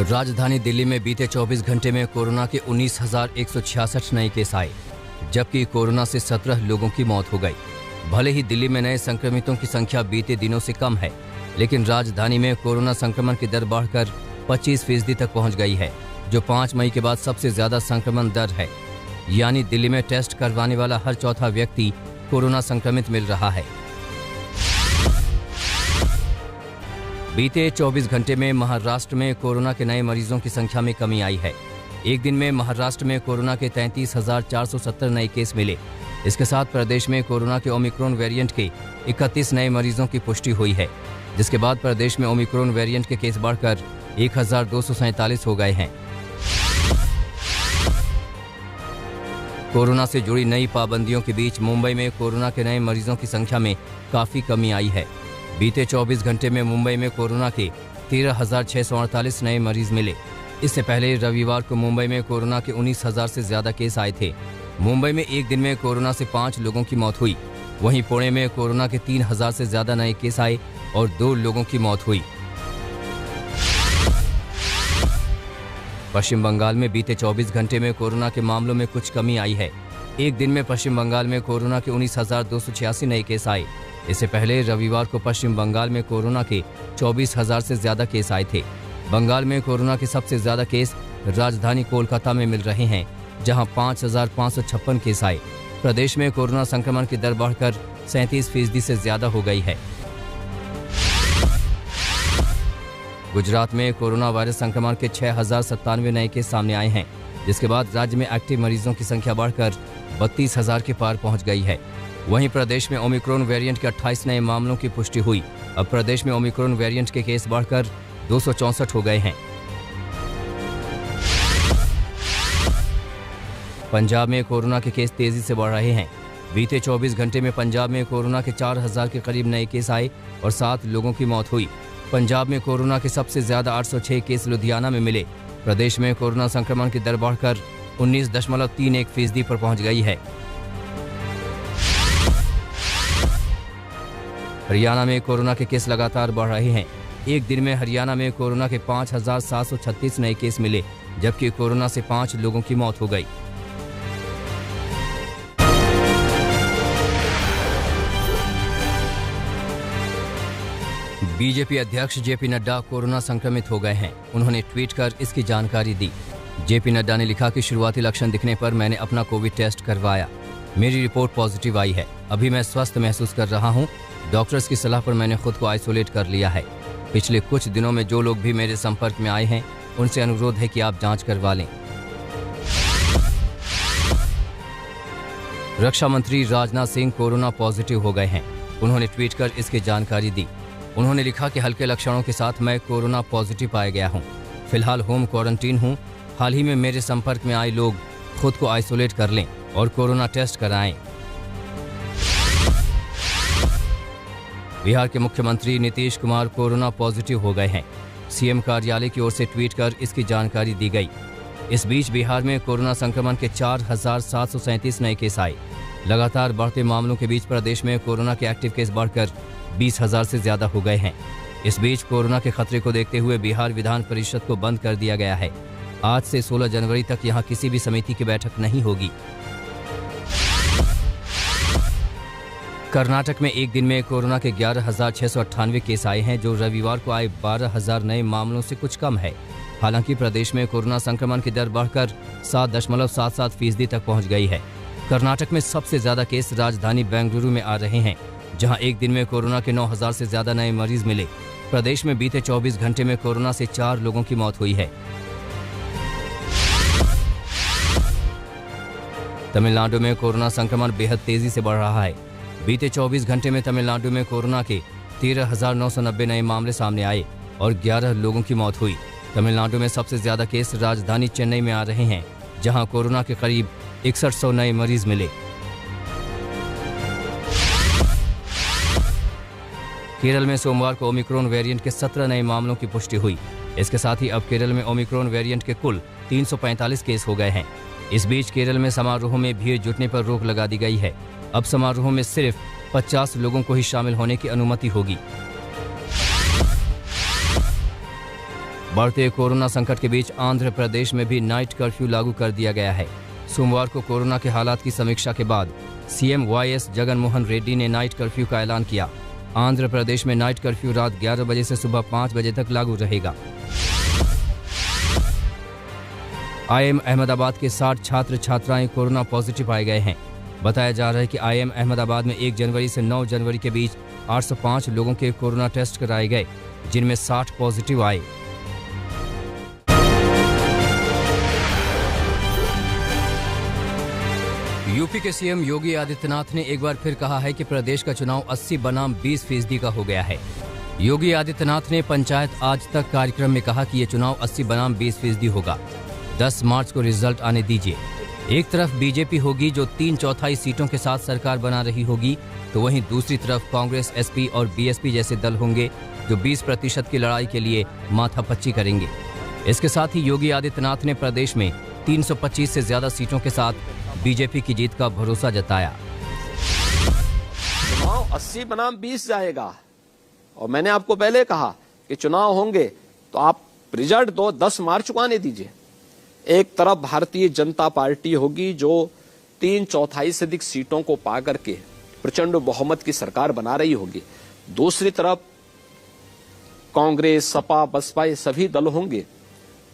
राजधानी दिल्ली में बीते 24 घंटे में कोरोना के 19,166 नए केस आए, जबकि कोरोना से 17 लोगों की मौत हो गई। भले ही दिल्ली में नए संक्रमितों की संख्या बीते दिनों से कम है, लेकिन राजधानी में कोरोना संक्रमण की दर बढ़कर 25% तक पहुंच गई है, जो 5 मई के बाद सबसे ज्यादा संक्रमण दर है। यानी दिल्ली में टेस्ट करवाने वाला हर चौथा व्यक्ति कोरोना संक्रमित मिल रहा है। बीते 24 घंटे में महाराष्ट्र में कोरोना के नए मरीजों की संख्या में कमी आई है। एक दिन में महाराष्ट्र में कोरोना के 33,470 नए केस मिले। इसके साथ प्रदेश में कोरोना के ओमिक्रॉन वेरिएंट के 31 नए मरीजों की पुष्टि हुई है, जिसके बाद प्रदेश में ओमिक्रॉन वेरिएंट के केस बढ़कर 1,247 हो गए हैं। कोरोना से जुड़ी नई पाबंदियों के बीच मुंबई में कोरोना के नए मरीजों की संख्या में काफी कमी आई है। बीते 24 घंटे में मुंबई में कोरोना के 13,648 नए मरीज मिले। इससे पहले रविवार को मुंबई में कोरोना के 19,000 से ज्यादा केस आए थे। मुंबई में एक दिन में कोरोना से 5 लोगों की मौत हुई। वहीं पुणे में कोरोना के 3,000 से ज्यादा नए केस आए और 2 लोगों की मौत हुई। पश्चिम बंगाल में बीते 24 घंटे में कोरोना के मामलों में कुछ कमी आई है। एक दिन में पश्चिम बंगाल में कोरोना के 19,286 नए केस आए। इससे पहले रविवार को पश्चिम बंगाल में कोरोना के 24,000 से ज्यादा केस आए थे। बंगाल में कोरोना के सबसे ज्यादा केस राजधानी कोलकाता में मिल रहे हैं, जहां 5,556 केस आए। प्रदेश में कोरोना संक्रमण की दर बढ़कर 37% से ज्यादा हो गई है। गुजरात में कोरोना वायरस संक्रमण के 6,097 नए केस सामने आए हैं, जिसके बाद राज्य में एक्टिव मरीजों की संख्या बढ़कर 32,000 के पार पहुंच गई है। वहीं प्रदेश में ओमिक्रॉन वेरिएंट के 28 नए मामलों की पुष्टि हुई। अब प्रदेश में ओमिक्रॉन वेरिएंट के केस बढ़कर 264 हो गए हैं। पंजाब में कोरोना के केस तेजी से बढ़ रहे हैं। बीते 24 घंटे में पंजाब में कोरोना के 4,000 के करीब नए केस आए और 7 लोगों की मौत हुई। पंजाब में कोरोना के सबसे ज्यादा 806 केस लुधियाना में मिले। प्रदेश में कोरोना संक्रमण की दर बढ़कर 19.31% पर पहुंच गई है। हरियाणा में कोरोना के केस लगातार बढ़ रहे हैं। एक दिन में हरियाणा में कोरोना के 5,736 नए केस मिले, जबकि कोरोना से 5 लोगों की मौत हो गई। बीजेपी अध्यक्ष जेपी नड्डा कोरोना संक्रमित हो गए हैं। उन्होंने ट्वीट कर इसकी जानकारी दी। जेपी नड्डा ने लिखा कि शुरुआती लक्षण दिखने पर मैंने अपना कोविड टेस्ट करवाया। मेरी रिपोर्ट पॉजिटिव आई है। अभी मैं स्वस्थ महसूस कर रहा हूं। डॉक्टर्स की सलाह पर मैंने खुद को आइसोलेट कर लिया है। पिछले कुछ दिनों में जो लोग भी मेरे संपर्क में आए हैं, उनसे अनुरोध है कि आप जांच करवा लें। रक्षा मंत्री राजनाथ सिंह कोरोना पॉजिटिव हो गए हैं। उन्होंने ट्वीट कर इसकी जानकारी दी। उन्होंने लिखा कि हल्के लक्षणों के साथ मैं कोरोना पॉजिटिव पाया गया हूं। फिलहाल होम क्वारंटीन हूं। हाल ही में मेरे संपर्क में आए लोग खुद को आइसोलेट कर लें और कोरोना टेस्ट कराएं। बिहार के मुख्यमंत्री नीतीश कुमार कोरोना पॉजिटिव हो गए हैं। सीएम कार्यालय की ओर से ट्वीट कर इसकी जानकारी दी गई। इस बीच बिहार में कोरोना संक्रमण के 4,737 नए केस आए। लगातार बढ़ते मामलों के बीच प्रदेश में कोरोना के एक्टिव केस बढ़कर 20,000 से ज्यादा हो गए हैं। इस बीच कोरोना के खतरे को देखते हुए बिहार विधान परिषद को बंद कर दिया गया है। आज से 16 जनवरी तक यहां किसी भी समिति की बैठक नहीं होगी। कर्नाटक में एक दिन में कोरोना के 11,698 केस आए हैं, जो रविवार को आए 12,000 नए मामलों से कुछ कम है। हालांकि प्रदेश में कोरोना संक्रमण की दर बढ़कर 7.77% तक पहुंच गई है। कर्नाटक में सबसे ज्यादा केस राजधानी बेंगलुरु में आ रहे हैं, जहां एक दिन में कोरोना के 9,000 से ज्यादा नए मरीज मिले। प्रदेश में बीते 24 घंटे में कोरोना से 4 लोगों की मौत हुई है। तमिलनाडु में कोरोना संक्रमण बेहद तेजी से बढ़ रहा है। बीते 24 घंटे में तमिलनाडु में कोरोना के 13,990 नए मामले सामने आए और 11 लोगों की मौत हुई। तमिलनाडु में सबसे ज्यादा केस राजधानी चेन्नई में आ रहे हैं, जहां कोरोना के करीब 6100 नए मरीज मिले। केरल में सोमवार को ओमिक्रॉन वेरिएंट के 17 नए मामलों की पुष्टि हुई। इसके साथ ही अब केरल में ओमिक्रॉन वेरिएंट के कुल 345 केस हो गए हैं। इस बीच केरल में समारोह में भीड़ जुटने पर रोक लगा दी गई है। अब समारोह में सिर्फ 50 लोगों को ही शामिल होने की अनुमति होगी। बढ़ते कोरोना संकट के बीच आंध्र प्रदेश में भी नाइट कर्फ्यू लागू कर दिया गया है। सोमवार को कोरोना के हालात की समीक्षा के बाद सीएम वाईएस जगनमोहन रेड्डी ने नाइट कर्फ्यू का ऐलान किया। आंध्र प्रदेश में नाइट कर्फ्यू रात 11 बजे से सुबह 5 बजे तक लागू रहेगा। आईएम अहमदाबाद के 60 छात्र छात्राएं कोरोना पॉजिटिव पाए गए हैं। बताया जा रहा है कि आईएम अहमदाबाद में 1 जनवरी से 9 जनवरी के बीच 805 लोगों के कोरोना टेस्ट कराए गए, जिनमें 60 पॉजिटिव आए। यूपी के सीएम योगी आदित्यनाथ ने एक बार फिर कहा है कि प्रदेश का चुनाव 80 बनाम 20% का हो गया है। योगी आदित्यनाथ ने पंचायत आज तक कार्यक्रम में कहा कि ये चुनाव 80 बनाम 20% होगा। 10 मार्च को रिजल्ट आने दीजिए। एक तरफ बीजेपी होगी जो 3/4 सीटों के साथ सरकार बना रही होगी, तो वहीं दूसरी तरफ कांग्रेस, एसपी और बीएसपी जैसे दल होंगे जो 20% की लड़ाई के लिए माथापच्ची करेंगे। इसके साथ ही योगी आदित्यनाथ ने प्रदेश में 325 से ज्यादा सीटों के साथ बीजेपी की जीत का भरोसा जताया। चुनाव 80 बनाम 20 जाएगा और मैंने आपको पहले कहा कि चुनाव होंगे तो आप रिजल्ट दो, 10 मार्च को आने दीजिए। एक तरफ भारतीय जनता पार्टी होगी जो 3/4 से अधिक सीटों को पा करके प्रचंड बहुमत की सरकार बना रही होगी। दूसरी तरफ कांग्रेस, सपा, बसपा ये सभी दल होंगे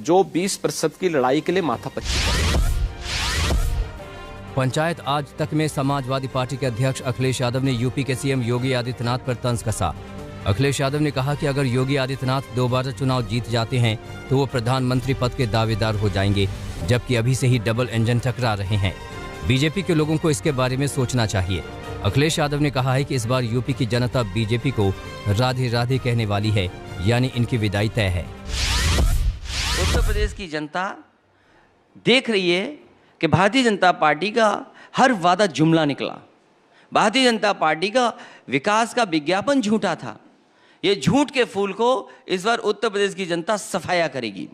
जो 20% की लड़ाई के लिए माथापच्ची करेंगे। पंचायत आज तक में समाजवादी पार्टी के अध्यक्ष अखिलेश यादव ने यूपी के सीएम योगी आदित्यनाथ पर तंज कसा। अखिलेश यादव ने कहा कि अगर योगी आदित्यनाथ दोबारा चुनाव जीत जाते हैं तो वो प्रधानमंत्री पद के दावेदार हो जाएंगे, जबकि अभी से ही डबल इंजन टकरा रहे हैं। बीजेपी के लोगों को इसके बारे में सोचना चाहिए। अखिलेश यादव ने कहा है कि इस बार यूपी की जनता बीजेपी को राधे राधे कहने वाली है, यानी इनकी विदाई तय है। उत्तर प्रदेश की जनता देख रही है कि भारतीय जनता पार्टी का हर वादा जुमला निकला। भारतीय जनता पार्टी का विकास का विज्ञापन झूठा था। ये झूठ के फूल को इस बार उत्तर प्रदेश की जनता सफाया करेगी।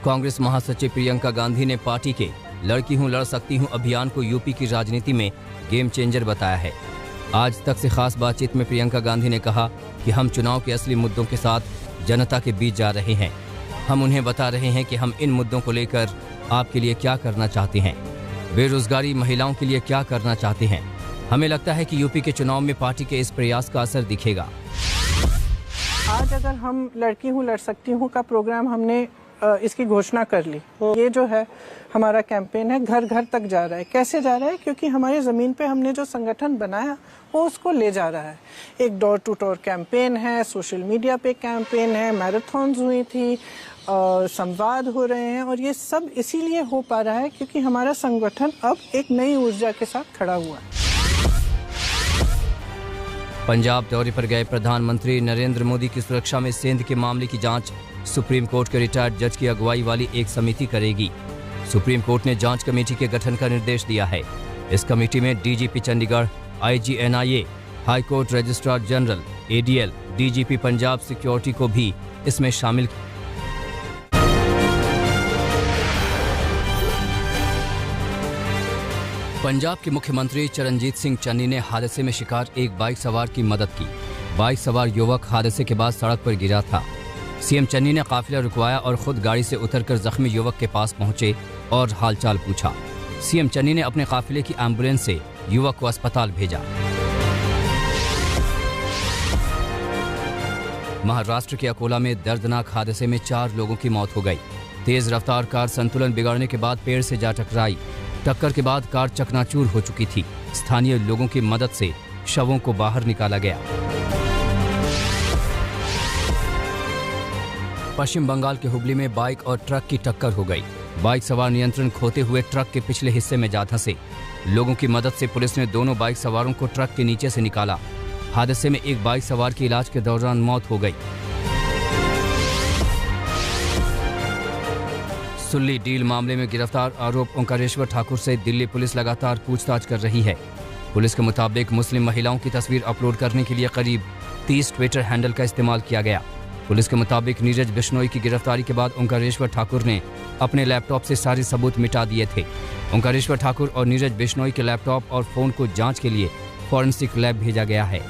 कांग्रेस महासचिव प्रियंका गांधी ने पार्टी के लड़की हूं लड़ सकती हूं अभियान को यूपी की राजनीति में गेम चेंजर बताया है। आज तक से खास बातचीत में प्रियंका गांधी ने कहा कि हम चुनाव के असली मुद्दों के साथ जनता के बीच जा रहे हैं। हम उन्हें बता रहे हैं कि हम इन मुद्दों को लेकर आपके लिए क्या करना चाहते हैं, बेरोजगारी, महिलाओं के लिए क्या करना चाहते हैं। हमें लगता है कि यूपी के चुनाव में पार्टी के इस प्रयास का असर दिखेगा। आज अगर हम लड़की हूँ लड़ सकती हूँ का प्रोग्राम हमने इसकी घोषणा कर ली। ये जो है हमारा कैंपेन है, घर घर तक जा रहा है। कैसे जा रहा है? क्योंकि हमारी ज़मीन पे हमने जो संगठन बनाया वो उसको ले जा रहा है। एक डोर टू डोर कैंपेन है, सोशल मीडिया पे कैंपेन है, मैराथन्स हुई थी और संवाद हो रहे हैं, और ये सब इसीलिए हो पा रहा है क्योंकि हमारा संगठन अब एक नई ऊर्जा के साथ खड़ा हुआ है। पंजाब दौरे पर गए प्रधानमंत्री नरेंद्र मोदी की सुरक्षा में सेंध के मामले की जांच सुप्रीम कोर्ट के रिटायर्ड जज की अगुवाई वाली एक समिति करेगी। सुप्रीम कोर्ट ने जांच कमेटी के गठन का निर्देश दिया है। इस कमेटी में DGP Chandigarh, IG NIA, high court registrar general, ADL, DGP Punjab security को भी इसमें शामिल। पंजाब के मुख्यमंत्री चरणजीत सिंह चन्नी ने हादसे में शिकार एक बाइक सवार की मदद की। बाइक सवार युवक हादसे के बाद सड़क पर गिरा था। सीएम चन्नी ने काफिला रुकवाया और खुद गाड़ी से उतरकर जख्मी युवक के पास पहुंचे और हालचाल पूछा। सीएम चन्नी ने अपने काफिले की एम्बुलेंस से युवक को अस्पताल भेजा। महाराष्ट्र के अकोला में दर्दनाक हादसे में 4 लोगों की मौत हो गई। तेज रफ्तार कार संतुलन बिगाड़ने के बाद पेड़ से जा टकराई। टक्कर के बाद कार चकनाचूर हो चुकी थी। स्थानीय लोगों की मदद से शवों को बाहर निकाला गया। पश्चिम बंगाल के हुबली में बाइक और ट्रक की टक्कर हो गई। बाइक सवार नियंत्रण खोते हुए ट्रक के पिछले हिस्से में जा धंसे। लोगों की मदद से पुलिस ने दोनों बाइक सवारों को ट्रक के नीचे से निकाला। हादसे में एक बाइक सवार की इलाज के दौरान मौत हो गई। सुल्ली डील मामले में गिरफ्तार आरोप ओंकारेश्वर ठाकुर से दिल्ली पुलिस लगातार पूछताछ कर रही है। पुलिस के मुताबिक मुस्लिम महिलाओं की तस्वीर अपलोड करने के लिए करीब 30 ट्विटर हैंडल का इस्तेमाल किया गया। पुलिस के मुताबिक नीरज बिश्नोई की गिरफ्तारी के बाद ओंकारेश्वर ठाकुर ने अपने लैपटॉप से सारे सबूत मिटा दिए थे। ओंकारेश्वर ठाकुर और नीरज बिश्नोई के लैपटॉप और फोन को जांच के लिए फॉरेंसिक लैब भेजा गया है।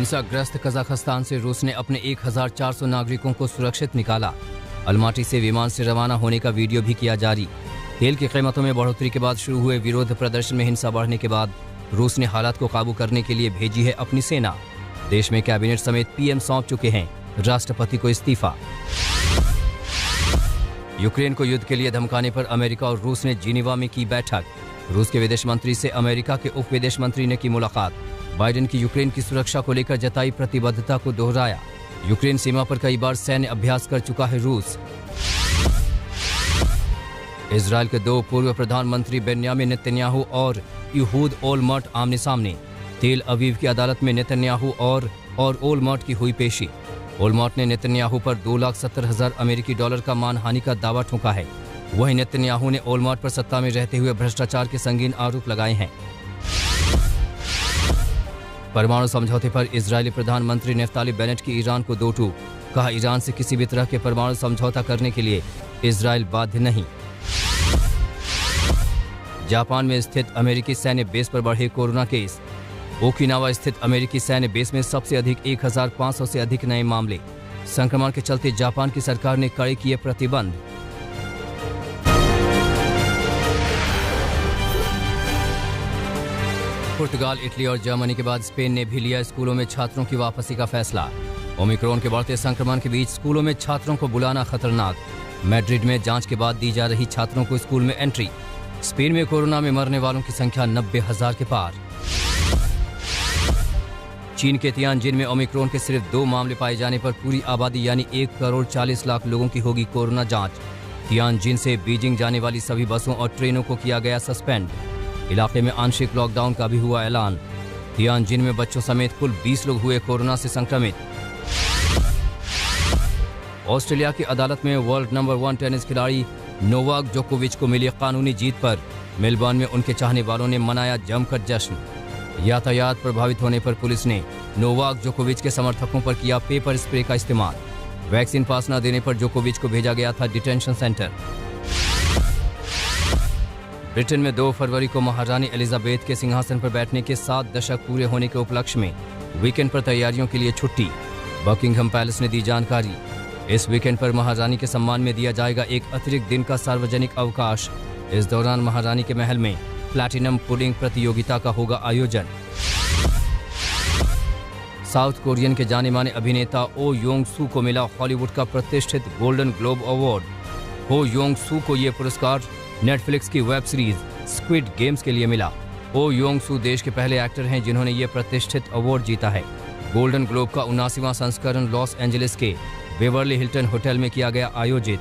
हिंसाग्रस्त कजाकिस्तान से रूस ने अपने 1400 नागरिकों को सुरक्षित निकाला। अलमाटी से विमान से रवाना होने का वीडियो भी किया जारी। तेल की कीमतों में बढ़ोतरी के बाद शुरू हुए विरोध प्रदर्शन में हिंसा बढ़ने के बाद रूस ने हालात को काबू करने के लिए भेजी है अपनी सेना। देश में कैबिनेट समेत पीएम सौंप चुके हैं राष्ट्रपति को इस्तीफा। यूक्रेन को युद्ध के लिए धमकाने पर अमेरिका और रूस ने जिनीवा में की बैठक। रूस के विदेश मंत्री से अमेरिका के उप विदेश मंत्री ने की मुलाकात। बाइडेन की यूक्रेन की सुरक्षा को लेकर जताई प्रतिबद्धता को दोहराया। यूक्रेन सीमा पर कई बार सैन्य अभ्यास कर चुका है रूस। इजराइल के 2 पूर्व प्रधानमंत्री बेन्यामिन नेतन्याहू और यहूद ओलमर्ट आमने सामने। तेल अवीव की अदालत में नेतन्याहू और ओलमर्ट की हुई पेशी। ओलमर्ट ने नेतन्याहू पर $2,70,000 अमेरिकी डॉलर का मानहानि का दावा ठोका है। वहीं नेतन्याहू ने ओलमर्ट पर सत्ता में रहते हुए भ्रष्टाचार के संगीन आरोप लगाए हैं। परमाणु समझौते पर इजरायली प्रधानमंत्री नेफ्ताली बेनेट की ईरान को दो टूक। कहा, ईरान से किसी भी तरह के परमाणु समझौता करने के लिए इजरायल बाध्य नहीं। जापान में स्थित अमेरिकी सैन्य बेस पर बढ़े कोरोना केस। ओकिनावा स्थित अमेरिकी सैन्य बेस में सबसे अधिक 1500 से अधिक नए मामले। संक्रमण के चलते जापान की सरकार ने कड़े किए प्रतिबंध। पुर्तगाल, इटली और जर्मनी के बाद स्पेन ने भी लिया स्कूलों में छात्रों की वापसी का फैसला। ओमिक्रॉन के बढ़ते संक्रमण के बीच स्कूलों में छात्रों को बुलाना खतरनाक। मैड्रिड में जांच के बाद दी जा रही छात्रों को स्कूल में एंट्री। स्पेन में कोरोना में मरने वालों की संख्या 90,000 के पार। चीन के तियानजिन में ओमिक्रॉन के सिर्फ 2 मामले पाए जाने पर पूरी आबादी यानी 1,40,00,000 लोगों की होगी कोरोना जांच। तियानजिन से बीजिंग जाने वाली सभी बसों और ट्रेनों को किया गया सस्पेंड। इलाके में आंशिक लॉकडाउन का भी हुआ ऐलान। तियानजिन में बच्चों समेत कुल 20 लोग हुए कोरोना से संक्रमित। ऑस्ट्रेलिया की अदालत में वर्ल्ड नंबर 1 टेनिस खिलाड़ी नोवाक जोकोविच को मिली कानूनी जीत पर मेलबर्न में उनके चाहने वालों ने मनाया जमकर जश्न। यातायात प्रभावित होने पर पुलिस ने नोवाक जोकोविच के समर्थकों पर किया पेपर स्प्रे का इस्तेमाल। वैक्सीन पास न देने पर जोकोविच को भेजा गया था डिटेंशन सेंटर। ब्रिटेन में 2 फरवरी को महारानी एलिजाबेथ के सिंहासन पर बैठने के 7 दशक पूरे होने के उपलक्ष्य में वीकेंड पर तैयारियों के लिए छुट्टी। बकिंघम पैलेस ने दी जानकारी। इस वीकेंड पर महारानी के सम्मान में दिया जाएगा एक अतिरिक्त दिन का सार्वजनिक अवकाश। इस दौरान महारानी के महल में प्लैटिनम पुडिंग प्रतियोगिता का होगा आयोजन। साउथ कोरियन के जाने माने अभिनेता ओ योंग सू को मिला हॉलीवुड का प्रतिष्ठित गोल्डन ग्लोब अवार्ड। हो योंग सू को ये पुरस्कार नेटफ्लिक्स की वेब सीरीज स्क्विड गेम्स के लिए मिला। ओ योंग सू देश के पहले एक्टर हैं जिन्होंने ये प्रतिष्ठित अवार्ड जीता है। गोल्डन ग्लोब का 79वां संस्करण लॉस एंजलिस के बेवर्ली हिल्टन होटल में किया गया आयोजित।